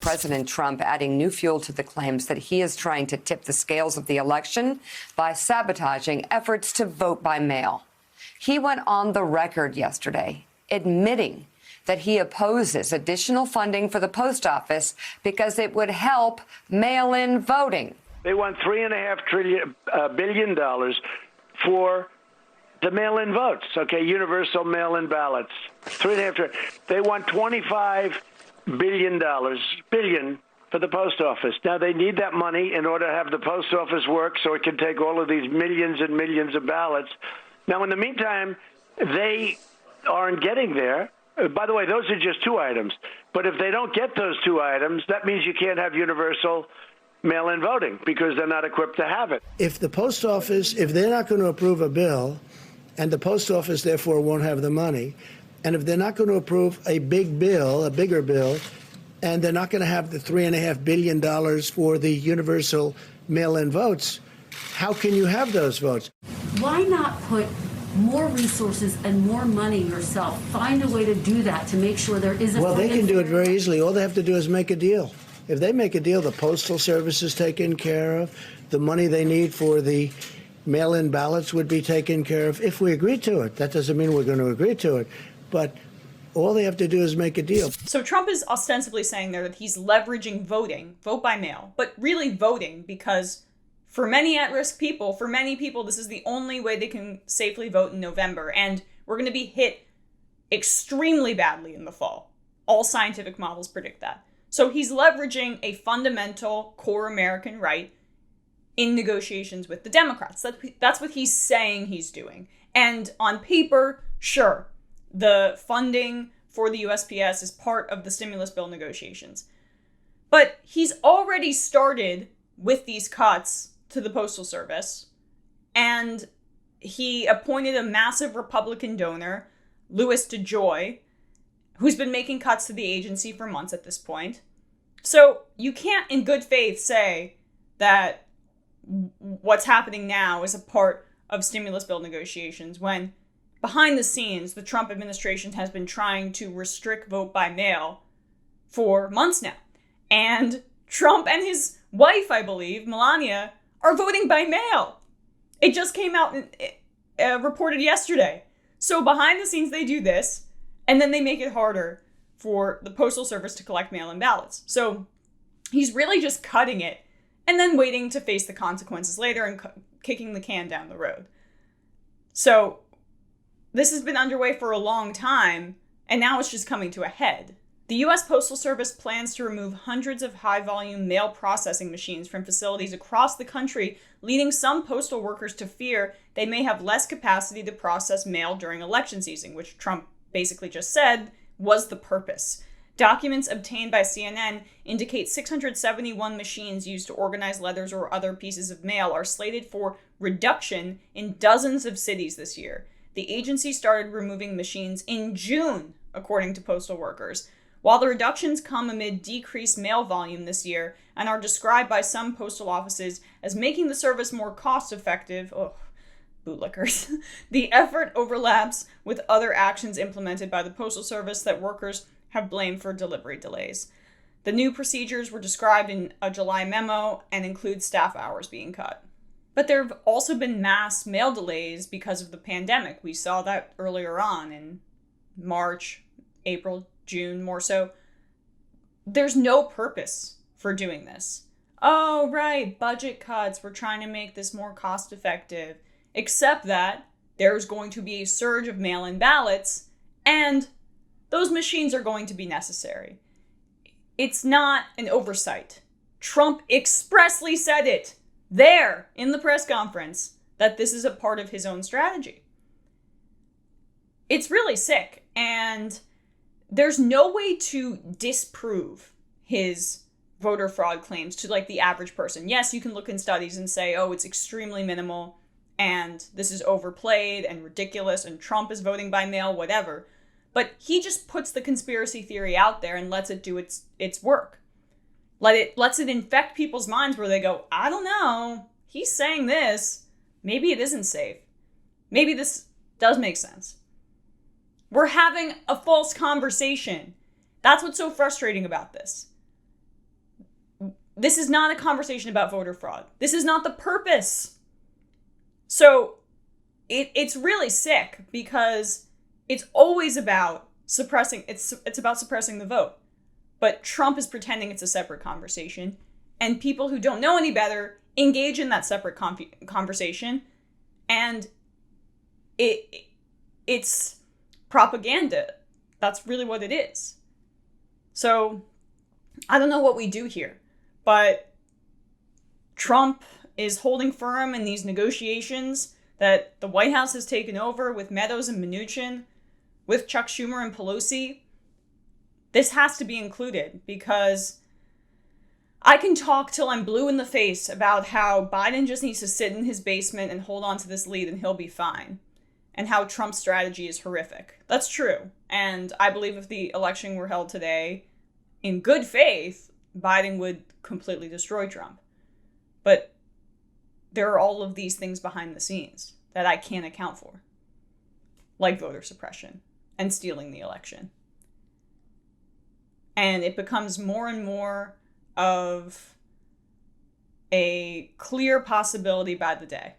President Trump adding new fuel to the claims that he is trying to tip the scales of the election by sabotaging efforts to vote by mail. He went on the record yesterday admitting that he opposes additional funding for the post office because it would help mail-in voting. They want $3.5 billion for the mail-in votes, okay, universal mail-in ballots. $3.5 trillion. They want $25 billion for the post office. Now, they need that money in order to have the post office work so it can take all of these millions and millions of ballots. Now, in the meantime, they aren't getting there. By the way, those are just two items. But if they don't get those two items, that means you can't have universal mail-in voting because they're not equipped to have it. If the post office, if they're not going to approve a bill, and the post office therefore won't have the money, and if they're not going to approve a big bill, a bigger bill, and they're not going to have the $3.5 billion for the universal mail-in votes, how can you have those votes? Why not put more resources and more money yourself? Find a way to do that to make sure there is a... Well, they can do it very easily. All they have to do is make a deal. If they make a deal, the Postal Service is taken care of. The money they need for the mail-in ballots would be taken care of if we agree to it. That doesn't mean we're going to agree to it, but all they have to do is make a deal. So Trump is ostensibly saying there that he's leveraging voting, vote by mail, but really voting because for many at-risk people, for many people, this is the only way they can safely vote in November, and we're going to be hit extremely badly in the fall. All scientific models predict that. So he's leveraging a fundamental core American right in negotiations with the Democrats. That's what he's saying he's doing. And on paper, sure, the funding for the USPS is part of the stimulus bill negotiations. But he's already started with these cuts to the Postal Service, and he appointed a massive Republican donor, Louis DeJoy, who's been making cuts to the agency for months at this point. So you can't in good faith say that what's happening now is a part of stimulus bill negotiations when behind the scenes, the Trump administration has been trying to restrict vote by mail for months now. And Trump and his wife, I believe, Melania, are voting by mail. It just came out and reported yesterday. So behind the scenes, they do this, and then they make it harder for the Postal Service to collect mail-in ballots. So he's really just cutting it and then waiting to face the consequences later and kicking the can down the road. So this has been underway for a long time, and now it's just coming to a head. The U.S. Postal Service plans to remove hundreds of high-volume mail processing machines from facilities across the country, leading some postal workers to fear they may have less capacity to process mail during election season, which Trump basically just said was the purpose. Documents obtained by CNN indicate 671 machines used to organize letters or other pieces of mail are slated for reduction in dozens of cities this year. The agency started removing machines in June, according to postal workers. While the reductions come amid decreased mail volume this year and are described by some postal offices as making the service more cost-effective, bootlickers, the effort overlaps with other actions implemented by the Postal Service that workers have blamed for delivery delays. The new procedures were described in a July memo and include staff hours being cut. But there have also been mass mail delays because of the pandemic. We saw that earlier on in March, April, June, more so. There's no purpose for doing this. Oh, right, budget cuts. We're trying to make this more cost effective. Except that there's going to be a surge of mail-in ballots, and those machines are going to be necessary. It's not an oversight. Trump expressly said it there in the press conference that this is a part of his own strategy. It's really sick, and there's no way to disprove his voter fraud claims to like the average person. Yes, you can look in studies and say, oh, it's extremely minimal, and this is overplayed and ridiculous, and Trump is voting by mail, whatever. But he just puts the conspiracy theory out there and lets it do its work. Lets it infect people's minds where they go, I don't know, he's saying this. Maybe it isn't safe. Maybe this does make sense. We're having a false conversation. That's what's so frustrating about this. this is not a conversation about voter fraud. This is not the purpose. So it's really sick because it's always about suppressing, it's about suppressing the vote. But Trump is pretending it's a separate conversation, and people who don't know any better engage in that separate conversation, and it's propaganda. That's really what it is. So I don't know what we do here, but Trump is holding firm in these negotiations that the White House has taken over with Meadows and Mnuchin, with Chuck Schumer and Pelosi. This has to be included because I can talk till I'm blue in the face about how Biden just needs to sit in his basement and hold on to this lead and he'll be fine, and how Trump's strategy is horrific. That's true. And I believe if the election were held today in good faith, Biden would completely destroy Trump. But there are all of these things behind the scenes that I can't account for, like voter suppression and stealing the election. And it becomes more and more of a clear possibility by the day